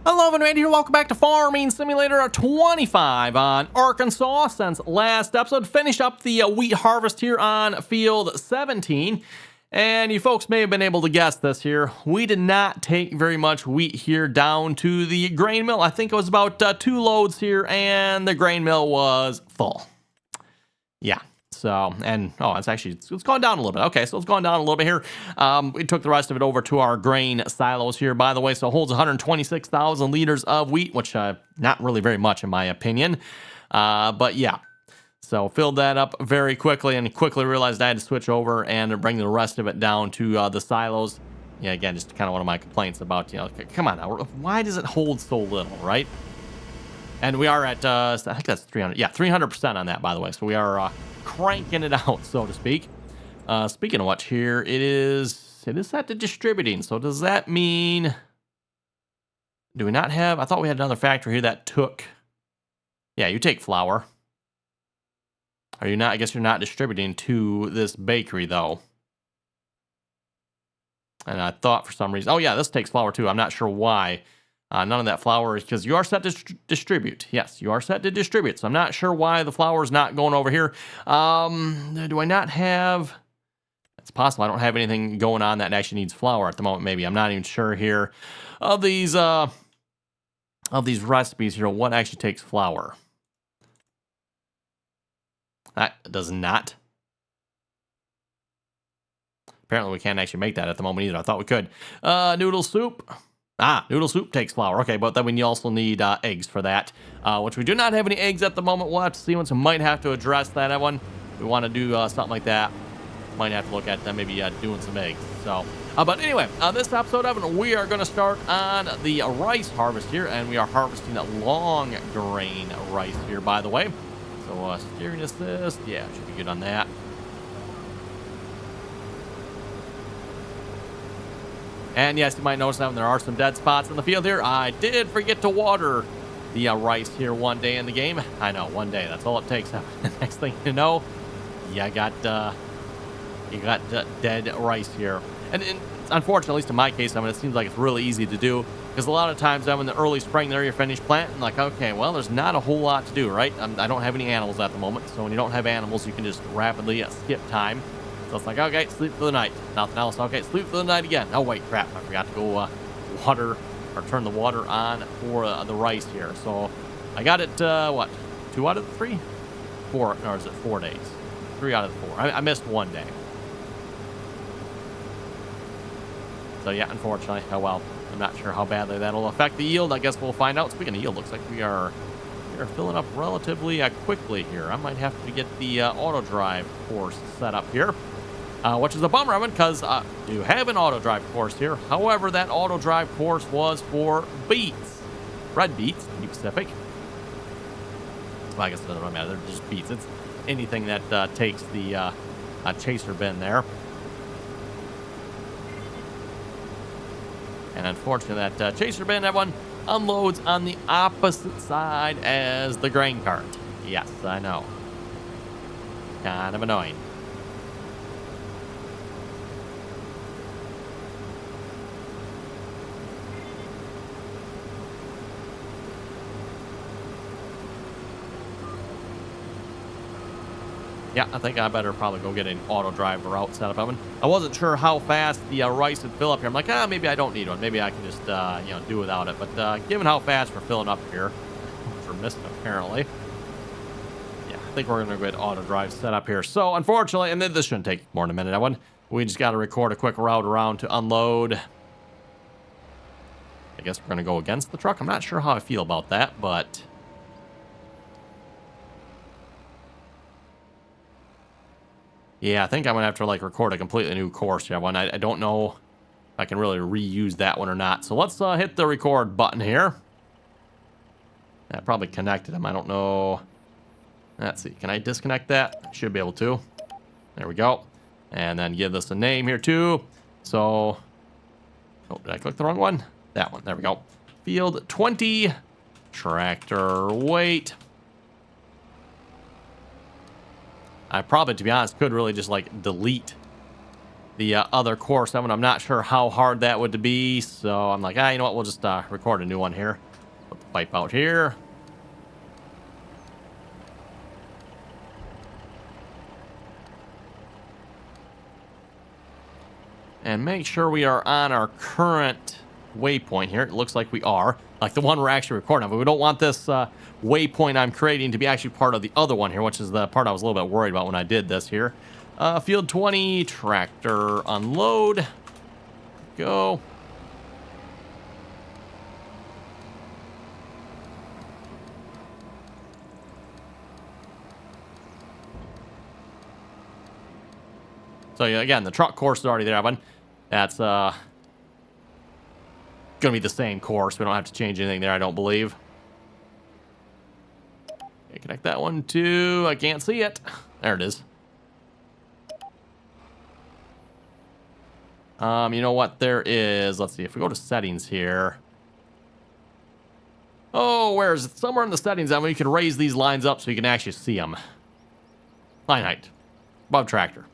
Hello and Randy here, welcome back to Farming Simulator 25 on Arkansas. Since last episode, finished up the wheat harvest here on field 17. And you folks may have been able to guess this here. We did not take very much wheat here down to the grain mill. I think it was about 2 loads here and the grain mill was full. Yeah. So, and, it's gone down a little bit. Okay, so it's gone down a little bit here. We took the rest of it over to our grain silos here, by the way. So it holds 126,000 liters of wheat, which not really very much in my opinion. But yeah, so filled that up very quickly and quickly realized I had to switch over and bring the rest of it down to the silos. Yeah, again, just kind of one of my complaints about, come on now, why does it hold so little, right? And we are at, I think that's 300. Yeah, 300% on that, by the way. So we are cranking it out, so to speak. Speaking of which, here it is set to distributing. So does that mean, do we not have, I thought we had another factory here that took, yeah, you take flour. Are you not, I guess you're not distributing to this bakery though. And I thought for some reason, oh yeah, this takes flour too. I'm not sure why. None of that flour is because you are set to distribute. Yes, you are set to distribute. So I'm not sure why the flour is not going over here. Do I not have... It's possible I don't have anything going on that actually needs flour at the moment, maybe. I'm not even sure here. Of these recipes here, what actually takes flour? That does not. Apparently we can't actually make that at the moment either. I thought we could. Noodle soup. Noodle soup takes flour. Okay, but then we also need eggs for that, which we do not have any eggs at the moment. We'll have to see once we might have to address that one. We want to do something like that. Might have to look at maybe doing some eggs. So, but anyway, this episode, Evan, we are going to start on the rice harvest here, and we are harvesting a long grain rice here, by the way. So, steering assist, yeah, should be good on that. And yes, you might notice that there are some dead spots in the field here. I did forget to water the rice here one day in the game. I know, one day. That's all it takes. Next thing you know, you got dead rice here. And unfortunately, at least in my case, it seems like it's really easy to do. Because a lot of times, in the early spring there, you finish planting, like, okay, well, there's not a whole lot to do, right? I don't have any animals at the moment. So when you don't have animals, you can just rapidly skip time. So it's like, okay, sleep for the night. Nothing else. Okay, sleep for the night again. Oh, wait, crap. I forgot to go water or turn the water on for the rice here. So I got it, 2 out of the 3? 4, or is it 4 days? 3 out of the 4. I missed 1 day. So yeah, unfortunately, oh well. I'm not sure how badly that'll affect the yield. I guess we'll find out. Speaking of yield, looks like we are filling up relatively quickly here. I might have to get the auto drive course set up here. Which is a bummer, Evan, because you have an auto drive course here. However, that auto drive course was for beets. Red beets, to be specific. Well, I guess it doesn't really matter. They're just beets. It's anything that takes the chaser bin there. And unfortunately, that chaser bin, that one unloads on the opposite side as the grain cart. Yes, I know. Kind of annoying. Yeah, I think I better probably go get an auto drive route set up. I wasn't sure how fast the rice would fill up here. I'm like, maybe I don't need one. Maybe I can just, do without it. But given how fast we're filling up here, which we're missing apparently, yeah, I think we're going to get auto drive set up here. So unfortunately, and then this shouldn't take more than a minute. We just got to record a quick route around to unload. I guess we're going to go against the truck. I'm not sure how I feel about that, but... yeah, I think I'm going to have to, record a completely new course here. I don't know if I can really reuse that one or not. So let's hit the record button here. That probably connected him. I don't know. Let's see. Can I disconnect that? Should be able to. There we go. And then give this a name here, too. So, oh, did I click the wrong one? That one. There we go. Field 20. Tractor weight. I probably, to be honest, could really just delete the other course. I'm not sure how hard that would be, so I'm like, you know what? We'll just record a new one here. Put the pipe out here. And make sure we are on our current waypoint here. It looks like we are, like the one we're actually recording on, but we don't want this waypoint I'm creating to be actually part of the other one here, which is the part I was a little bit worried about when I did this here. Field 20, tractor unload. Go. So yeah, again, the truck course is already there, Evan. That's gonna be the same course. We don't have to change anything there, I don't believe. Okay, connect that one to, I can't see it. There it is. You know what there is? Let's see, if we go to settings here. Oh, where is it? Somewhere in the settings, I mean, you can raise these lines up so you can actually see them. Line height. Above tractor.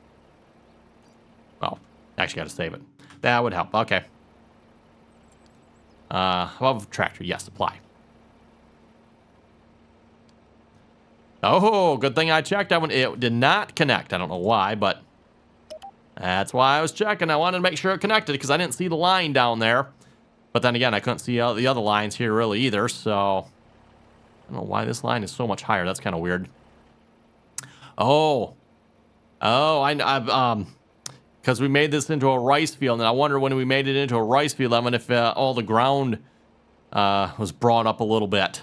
Well, actually got to save it. That would help. Okay. Above tractor. Yes, apply. Oh, good thing I checked that one. It did not connect. I don't know why, but that's why I was checking. I wanted to make sure it connected because I didn't see the line down there. But then again, I couldn't see the other lines here really either, so I don't know why this line is so much higher. That's kind of weird. Oh, because we made this into a rice field, and I wonder when we made it into a rice field, I mean, if all the ground was brought up a little bit.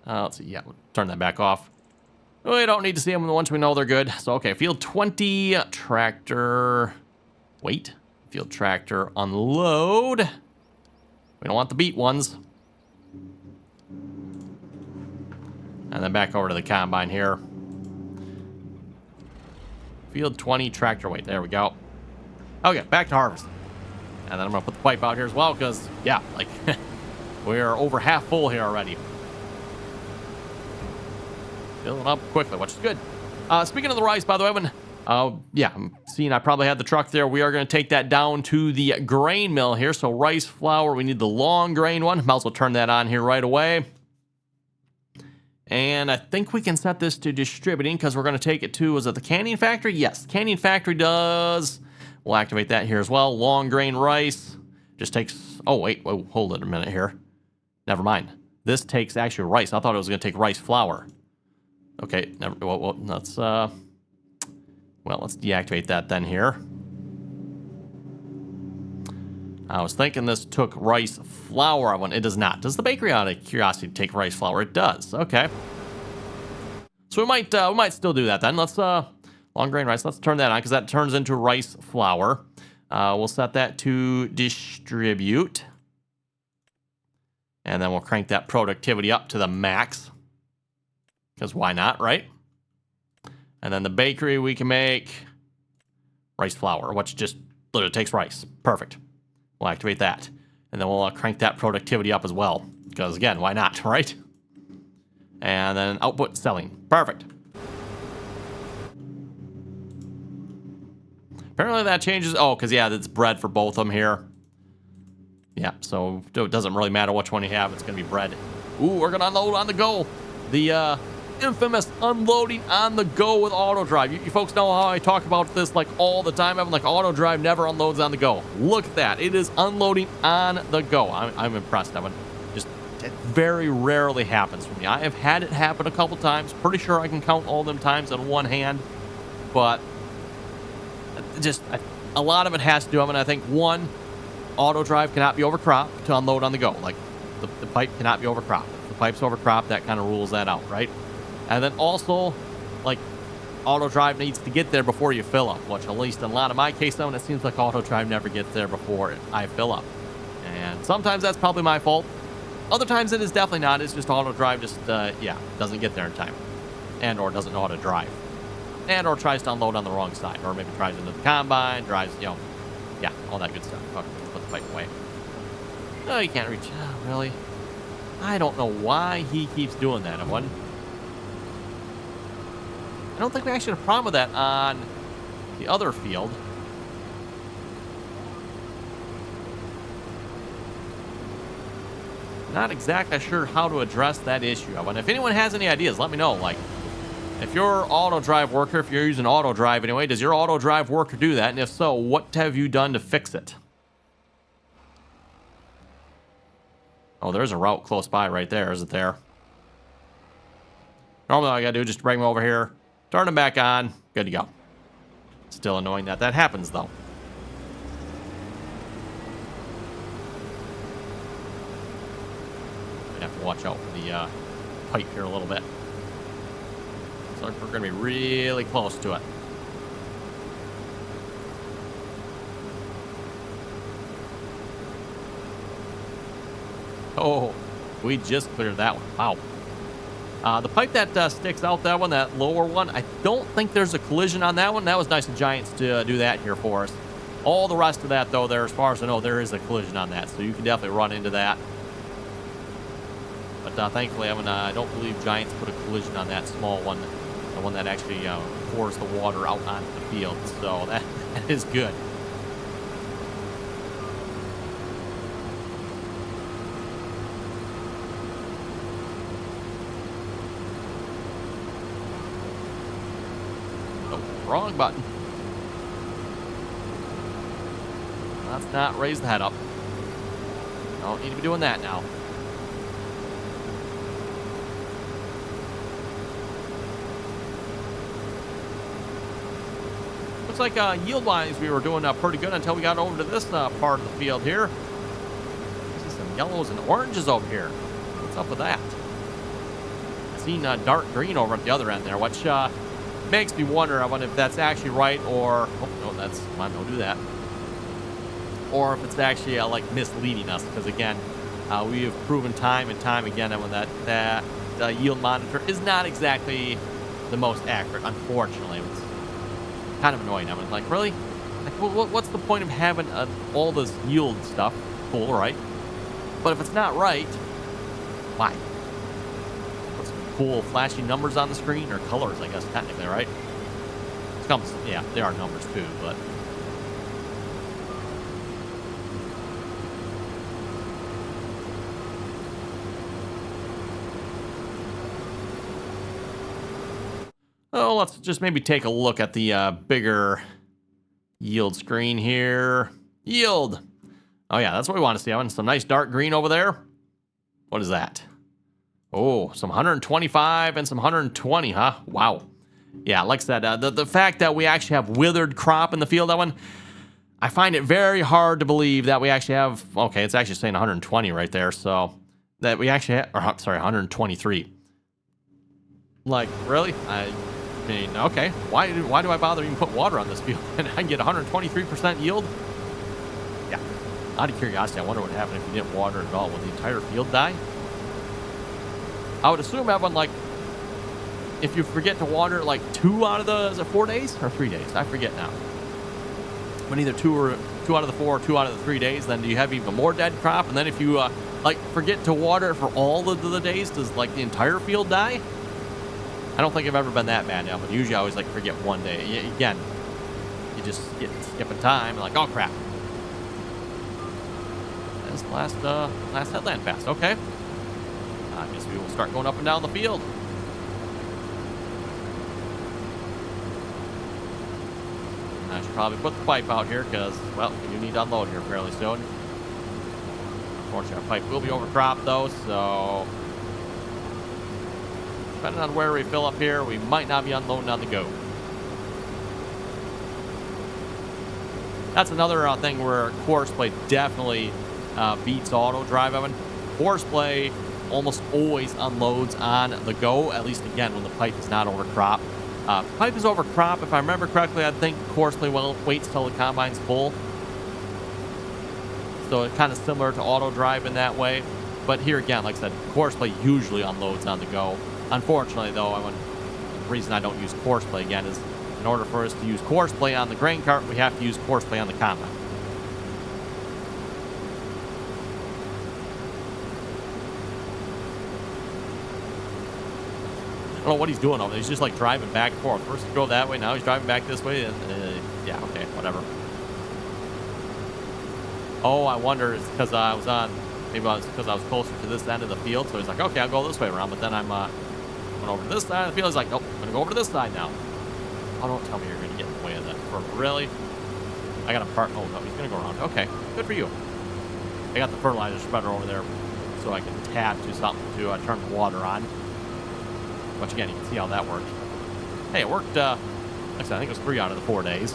Let's see. Yeah, we'll turn that back off. We don't need to see them once we know they're good. So, okay, field 20, tractor, wait, field tractor, unload. We don't want the beat ones. And then back over to the combine here. Field 20, tractor weight. There we go. Okay, back to harvest. And then I'm going to put the pipe out here as well because, yeah, like, we're over half full here already. Filling up quickly, which is good. Speaking of the rice, by the way, when, yeah, I'm seeing I probably had the truck there. We are going to take that down to the grain mill here. So rice flour, we need the long grain one. Might as well turn that on here right away. And I think we can set this to distributing because we're going to take it to, is it the canning factory? Yes, canning factory does. We'll activate that here as well. Long grain rice just takes, oh, wait, hold it a minute here. Never mind. This takes actually rice. I thought it was going to take rice flour. Okay, well, let's, well, let's deactivate that then here. I was thinking this took rice flour. It does not. Does the bakery, out of curiosity, take rice flour? It does. Okay. So we might still do that then. Let's long grain rice. Let's turn that on because that turns into rice flour. We'll set that to distribute, and then we'll crank that productivity up to the max. Because why not, right? And then the bakery, we can make rice flour, which just literally takes rice. Perfect. We'll activate that. And then we'll crank that productivity up as well. Because again, why not, right? And then output selling. Perfect. Apparently that changes. Oh, because yeah, it's bread for both of them here. Yeah, so it doesn't really matter which one you have. It's going to be bread. Ooh, we're going to unload on the go. The infamous unloading on the go with auto drive. You folks know how I talk about this like all the time. I'm like, auto drive never unloads on the go. Look at that. It is unloading on the go. I'm impressed. It very rarely happens for me. I have had it happen a couple times. Pretty sure I can count all them times on one hand. But just a lot of it has to do. I think one, auto drive cannot be overcropped to unload on the go. Like the pipe cannot be overcropped. If the pipe's overcropped, that kind of rules that out, right? And then also, like, auto drive needs to get there before you fill up, which at least in a lot of my case, it seems like auto drive never gets there before I fill up. And sometimes that's probably my fault. Other times it is definitely not. It's just auto drive just, yeah, doesn't get there in time. And or doesn't know how to drive. And or tries to unload on the wrong side. Or maybe drives into the combine, drives, you know, yeah, all that good stuff. Okay, let's put the pipe away. No, you can't reach. Oh, really? I don't know why he keeps doing that. I don't think we actually had a problem with that on the other field. Not exactly sure how to address that issue. I mean, if anyone has any ideas, let me know. Like, if your auto drive worker, if you're using auto drive anyway, does your auto drive worker do that? And if so, what have you done to fix it? Oh, there's a route close by right there, isn't there? Normally all I gotta do is just bring them over here, turn them back on, good to go. Still annoying that that happens, though. I have to watch out for the pipe here a little bit. Looks like we're gonna be really close to it. Oh, we just cleared that one. Wow. The pipe that sticks out, that one, that lower one, I don't think there's a collision on that one. That was nice of Giants to do that here for us. All the rest of that, though, there, as far as I know, there is a collision on that, so you can definitely run into that. But thankfully, I don't believe Giants put a collision on that small one, the one that actually pours the water out onto the field, so that is good. Wrong button. Let's not raise the head up. Don't need to be doing that now. Looks like yield-wise we were doing pretty good until we got over to this part of the field here. I see some yellows and oranges over here. What's up with that? I seen dark green over at the other end there, which makes me wonder, I wonder if that's actually right, or oh no, that's come on, don't do that, or if it's actually like misleading us, because again, we have proven time and time again that that yield monitor is not exactly the most accurate. Unfortunately, it's kind of annoying. I mean, like, really, like, what's the point of having all this yield stuff? Cool, right? But if it's not right, why? Cool flashy numbers on the screen, or colors, I guess, technically, right? Yeah, they are numbers too, but oh, let's just maybe take a look at the bigger yield screen here. Yield. Oh yeah, that's what we want to see. I want some nice dark green over there. What is that? Oh, some 125 and some 120, huh? Wow. Yeah, like I said, the fact that we actually have withered crop in the field, that one, I find it very hard to believe that we actually have, okay, it's actually saying 120 right there, so that we actually have, or sorry, 123. Like, really? I mean, okay, why do I bother even put water on this field? And I can get 123% yield? Yeah. Out of curiosity, I wonder what would happen if you didn't water it at all. Would the entire field die? I would assume everyone, like, if you forget to water like 2 out of the, is it 4 days or 3 days? I forget now. But either 2 out of the 4 or 2 out of the 3 days, then do you have even more dead crop? And then if you like forget to water for all of the days, does like the entire field die? I don't think I've ever been that bad now, but usually I always like forget 1 day. Again, you just get skipping time and like, oh crap. That's the last headland pass. Okay. I guess we will start going up and down the field. I should probably put the pipe out here because, well, we do need to unload here fairly soon. Unfortunately, our pipe will be overcropped though, so depending on where we fill up here, we might not be unloading on the go. That's another thing where Courseplay definitely beats auto drive. I mean, Courseplay almost always unloads on the go, at least again when the pipe is not over crop. Pipe is over crop, if I remember correctly. I think Courseplay waits till the combine's full, so it's kind of similar to auto drive in that way. But here again, like I said, Courseplay usually unloads on the go. Unfortunately though, the reason I don't use Courseplay again is in order for us to use Courseplay on the grain cart, we have to use Courseplay on the combine. I don't know what he's doing over there. He's just like driving back and forth. First he drove that way, now he's driving back this way. And, yeah, okay, whatever. Oh, I wonder it's because I was on Maybe it was because I was closer to this end of the field, so he's like, okay, I'll go this way around. But then I'm went over to this side of the field. He's like, nope, I'm going to go over to this side now. Oh, don't tell me you're going to get in the way of that. Really? I got to park. Oh, no, he's going to go around. Okay, good for you. I got the fertilizer spreader over there so I can tab to something to turn the water on. Which, again, you can see how that worked. Hey, it worked, like I said, I think it was 3 out of the 4 days.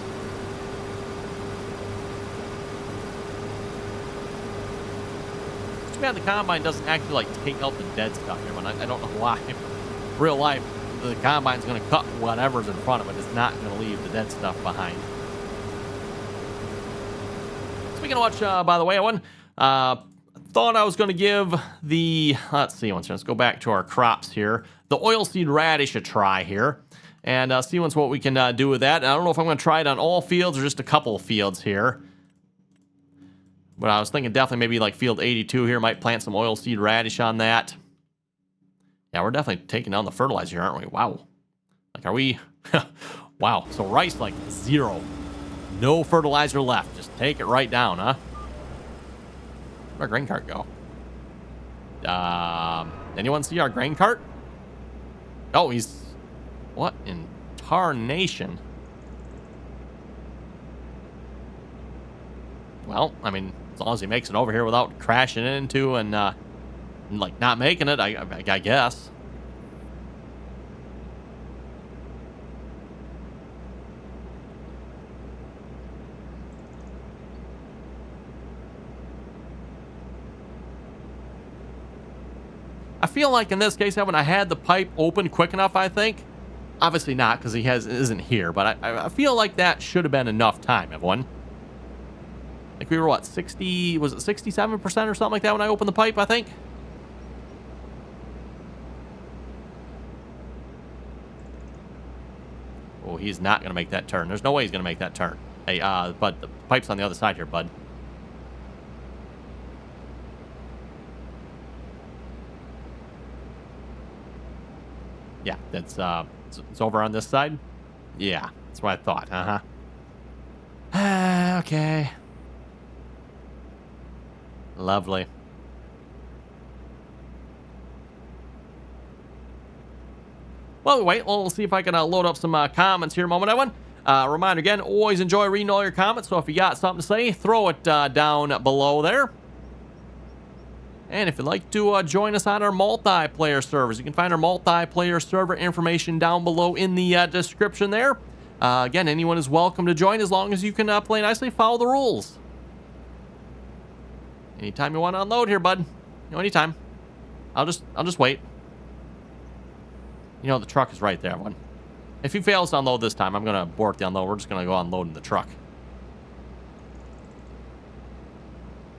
It's too bad the combine doesn't actually, like, take out the dead stuff here, but I don't know why. In real life, the combine's going to cut whatever's in front of it. It's not going to leave the dead stuff behind. Speaking of which, by the way, I thought I was going to give the, let's see, let's go back to our crops here, the oilseed radish a try here, and see what we can do with that. I don't know if I'm going to try it on all fields or just a couple of fields here. But I was thinking definitely maybe like field 82 here, might plant some oilseed radish on that. Yeah, we're definitely taking down the fertilizer here, aren't we? Wow. Like, are we? Wow. So rice, like, 0. No fertilizer left. Just take it right down, huh? Where'd our grain cart go? Anyone see our grain cart? Oh, he's... What in tarnation? Well, I mean, as long as he makes it over here without crashing into and like, not making it, I guess. I feel like in this case, when I had the pipe open quick enough, I think. Obviously not, because he isn't here, but I feel like that should have been enough time, everyone. Like, we were, what, 60, was it 67% or something like that when I opened the pipe, I think? Oh, he's not going to make that turn. There's no way he's going to make that turn. Hey, bud, the pipe's on the other side here, bud. Yeah, that's, it's over on this side? Yeah, that's what I thought, okay. Lovely. Well, wait, we'll see if I can load up some comments here a moment, everyone. Reminder again, always enjoy reading all your comments, so if you got something to say, throw it down below there. And if you'd like to join us on our multiplayer servers, you can find our multiplayer server information down below in the description there. Again, anyone is welcome to join as long as you can play nicely, follow the rules. Anytime you want to unload here, bud. You know, anytime. I'll just wait. You know, the truck is right there, everyone. If he fails to unload this time, I'm going to abort the unload. We're just going to go unloading the truck.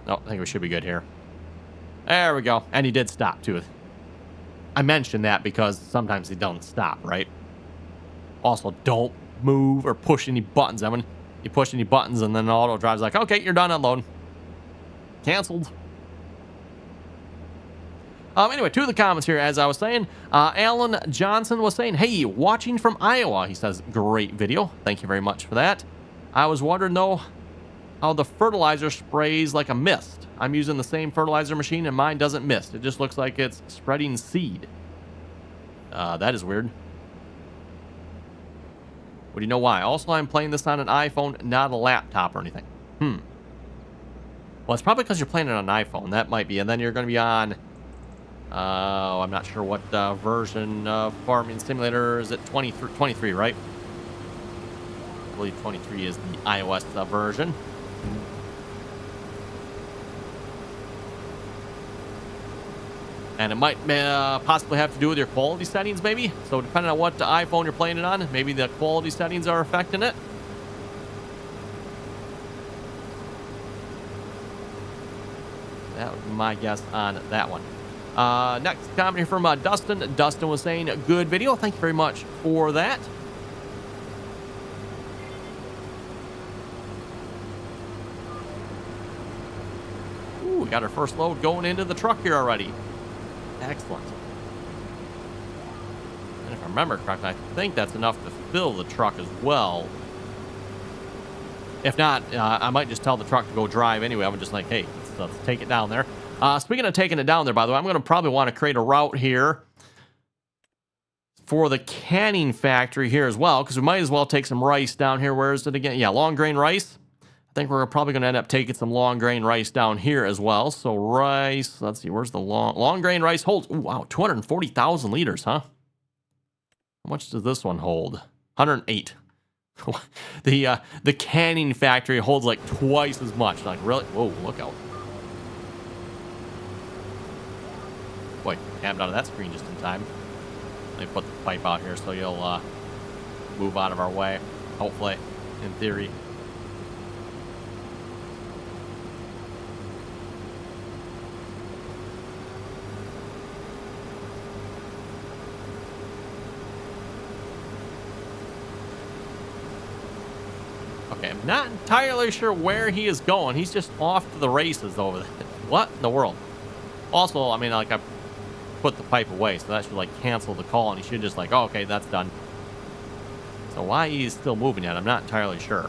Oh, I think we should be good here. There we go. And he did stop, too. I mentioned that because sometimes he don't stop, right? Also, don't move or push any buttons. I mean, you push any buttons and then the auto drive's like, okay, you're done unloading. Canceled. Anyway, to the comments here, as I was saying, Alan Johnson was saying, hey, watching from Iowa. He says, great video. Thank you very much for that. I was wondering, though, how the fertilizer sprays like a mist. I'm using the same fertilizer machine, and mine doesn't mist. It just looks like it's spreading seed. That is weird. Well, do you know why? Also, I'm playing this on an iPhone, not a laptop or anything. Well, it's probably because you're playing it on an iPhone. That might be. And then you're going to be on... I'm not sure what version of Farming Simulator. Is it 23, right? I believe 23 is the iOS version. And it might possibly have to do with your quality settings, maybe. So depending on what iPhone you're playing it on, maybe the quality settings are affecting it. That would be my guess on that one. Next comment here from Dustin. Dustin was saying, good video. Thank you very much for that. Ooh, we got our first load going into the truck here already. Excellent. And if I remember correctly, I think that's enough to fill the truck as well. If not, I might just tell the truck to go drive anyway. I'm just like, hey, let's take it down there. Speaking of taking it down there, by the way, I'm going to probably want to create a route here for the canning factory here as well, because we might as well take some rice down here. Where is it again? Yeah, long grain rice. I think we're probably going to end up taking some long grain rice down here as well. So rice, let's see, where's the long grain rice holds? Ooh, wow, 240,000 liters, huh? How much does this one hold? 108. The canning factory holds like twice as much. Like, really? Whoa, look out. Boy, tapped out of that screen just in time. Let me put the pipe out here so you'll move out of our way, hopefully, in theory. Okay, I'm not entirely sure where he is going. He's just off to the races over there. What in the world? Also, I mean, like, I put the pipe away, so that should, like, cancel the call, and he should just, like, oh, okay, that's done. So why he's still moving yet, I'm not entirely sure.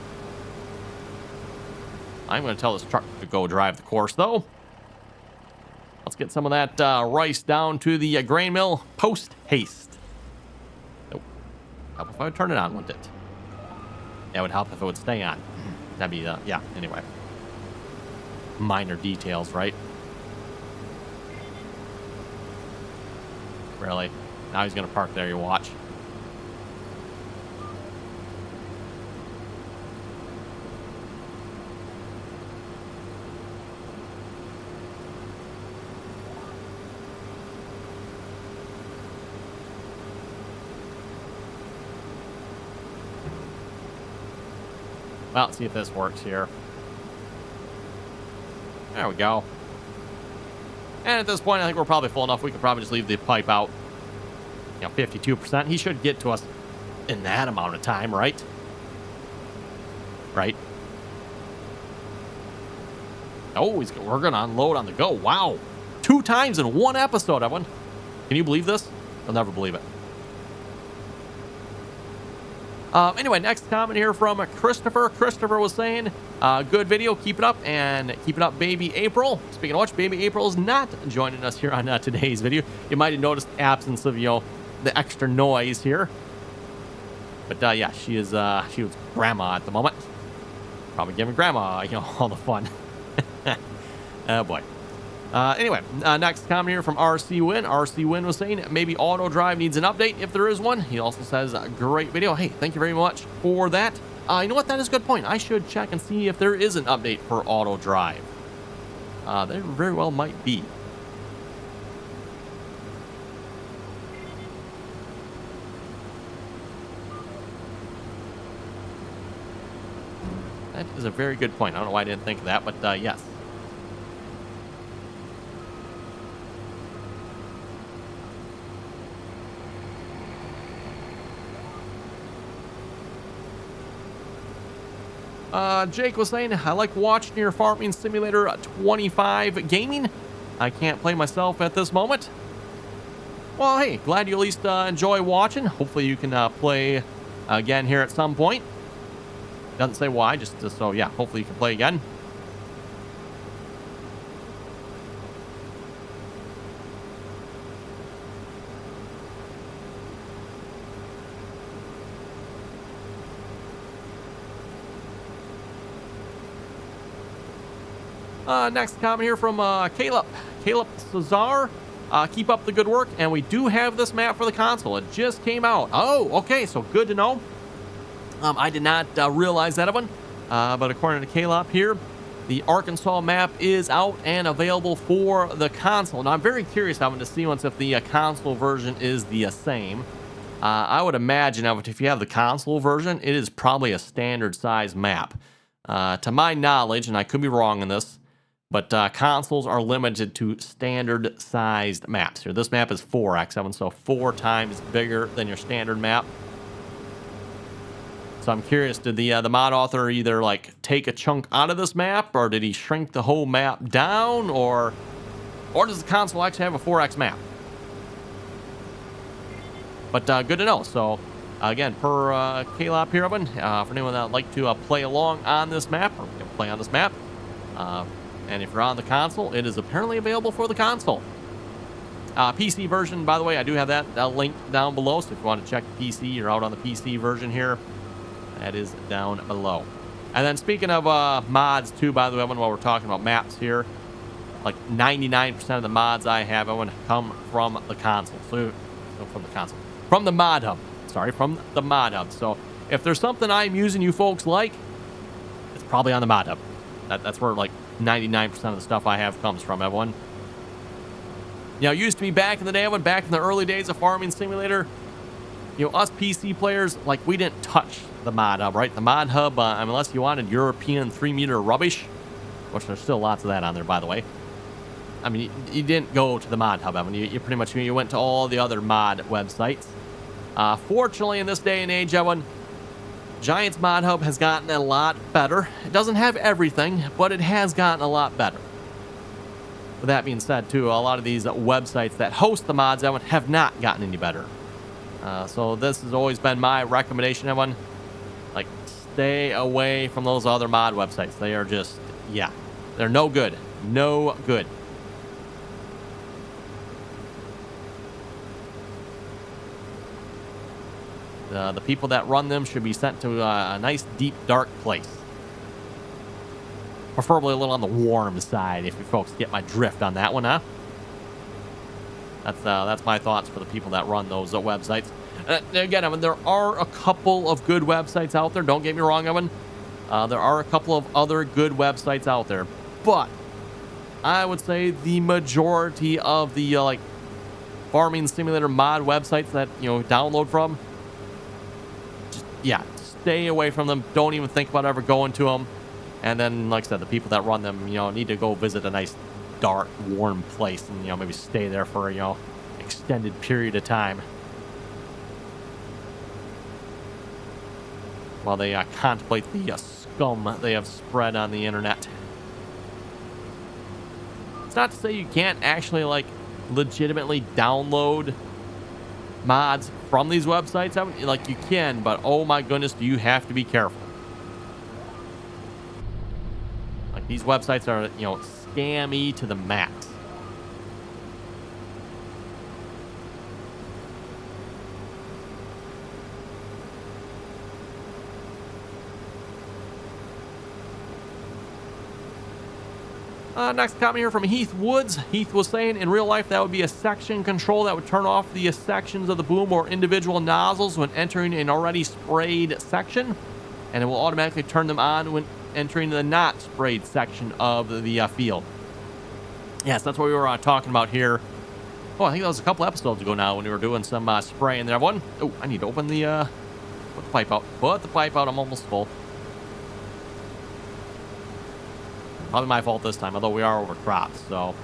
I'm going to tell this truck to go drive the course, though. Let's get some of that rice down to the grain mill post-haste. Nope. Help if I would turn it on, wouldn't it? That would help if it would stay on. That'd be, yeah, anyway. Minor details, right? Really? Now he's going to park there, you watch. Well, let's see if this works here. There we go. And at this point, I think we're probably full enough. We could probably just leave the pipe out. You know, 52%. He should get to us in that amount of time, right? Right? Oh, we're going to unload on the go. Wow. 2 times in 1 episode, Evan. Can you believe this? I'll never believe it. Anyway, next comment here from Christopher. Christopher was saying, good video, keep it up, and keep it up, baby April. Speaking of which, baby April is not joining us here on today's video. You might have noticed the absence of, you know, the extra noise here. But yeah, she was grandma at the moment. Probably giving grandma, you know, all the fun. Oh boy. Anyway, next comment here from RC Win. RC Win was saying maybe auto drive needs an update if there is one. He also says great video. Hey, thank you very much for that. You know what? That is a good point. I should check and see if there is an update for auto drive. There very well might be. That is a very good point. I don't know why I didn't think of that, but yes. Jake was saying, I like watching your Farming Simulator 25 gaming. I can't play myself at this moment. Well, hey, glad you at least enjoy watching. Hopefully you can play again here at some point. Doesn't say why, just so, yeah, hopefully you can play again. Next comment here from Caleb. Caleb Cesar. Keep up the good work. And we do have this map for the console. It just came out. Oh, okay. So good to know. I did not realize that one. But according to Caleb here, the Arkansas map is out and available for the console. Now, I'm very curious, Evan, to see once if the console version is the same. I would imagine, Evan, if you have the console version, it is probably a standard size map. To my knowledge, and I could be wrong in this, but consoles are limited to standard sized maps. Here, this map is 4x7, so 4 times bigger than your standard map. So I'm curious, did the mod author either like take a chunk out of this map, or did he shrink the whole map down, or does the console actually have a 4x map? But good to know. So again, per Caleb here, for anyone that would like to play along on this map, or play on this map, And if you're on the console, it is apparently available for the console. PC version, by the way, I do have that link down below. So if you want to check the PC, you're out on the PC version here. That is down below. And then speaking of mods too, by the way, while we're talking about maps here, like 99% of the mods I have, I want to come from the console. From the mod hub. Sorry, from the mod hub. So if there's something I'm using you folks like, it's probably on the mod hub. That's where like 99% of the stuff I have comes from, everyone. You know, it used to be back in the day, back in the early days of Farming Simulator, you know, us PC players, like, we didn't touch the mod hub, right? The mod hub, unless you wanted European 3-meter rubbish, which there's still lots of that on there, by the way. I mean, you didn't go to the mod hub, Evan. You pretty much, you went to all the other mod websites. Fortunately, in this day and age, Evan, Giants Mod Hub has gotten a lot better. It doesn't have everything, but it has gotten a lot better. With that being said, too, a lot of these websites that host the mods, Evan, have not gotten any better. So this has always been my recommendation, everyone. Like, stay away from those other mod websites. They are just, yeah, they're no good. No good. The people that run them should be sent to a nice, deep, dark place. Preferably a little on the warm side, if you folks get my drift on that one, huh? That's my thoughts for the people that run those websites. Again, Evan, there are a couple of good websites out there. Don't get me wrong, Evan. There are a couple of other good websites out there, but I would say the majority of the like Farming Simulator mod websites that download from, just, yeah, stay away from them. Don't even think about ever going to them. And then, like I said, the people that run them, need to go visit a nice, dark, warm place and, maybe stay there for, extended period of time while they contemplate the scum they have spread on the internet. It's not to say you can't actually, like, legitimately download mods from these websites. Like, you can, but oh my goodness, do you have to be careful. Like, these websites are, scammy to the max. Next comment here from Heath Woods. Heath was saying, in real life, that would be a section control that would turn off the sections of the boom or individual nozzles when entering an already sprayed section, and it will automatically turn them on when entering the not sprayed section of the field. Yes, that's what we were talking about here. Oh, I think that was a couple episodes ago now when we were doing some spraying there. Oh, I need to open the put the pipe out. Put the pipe out. I'm almost full. Probably my fault this time, although we are over crops, so.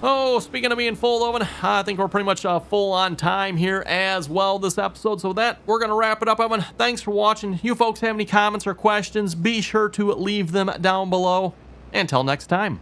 Oh, speaking of being full, Evan, I think we're pretty much full on time here as well this episode. So with that, we're going to wrap it up, Evan. Thanks for watching. You folks have any comments or questions, be sure to leave them down below. Until next time.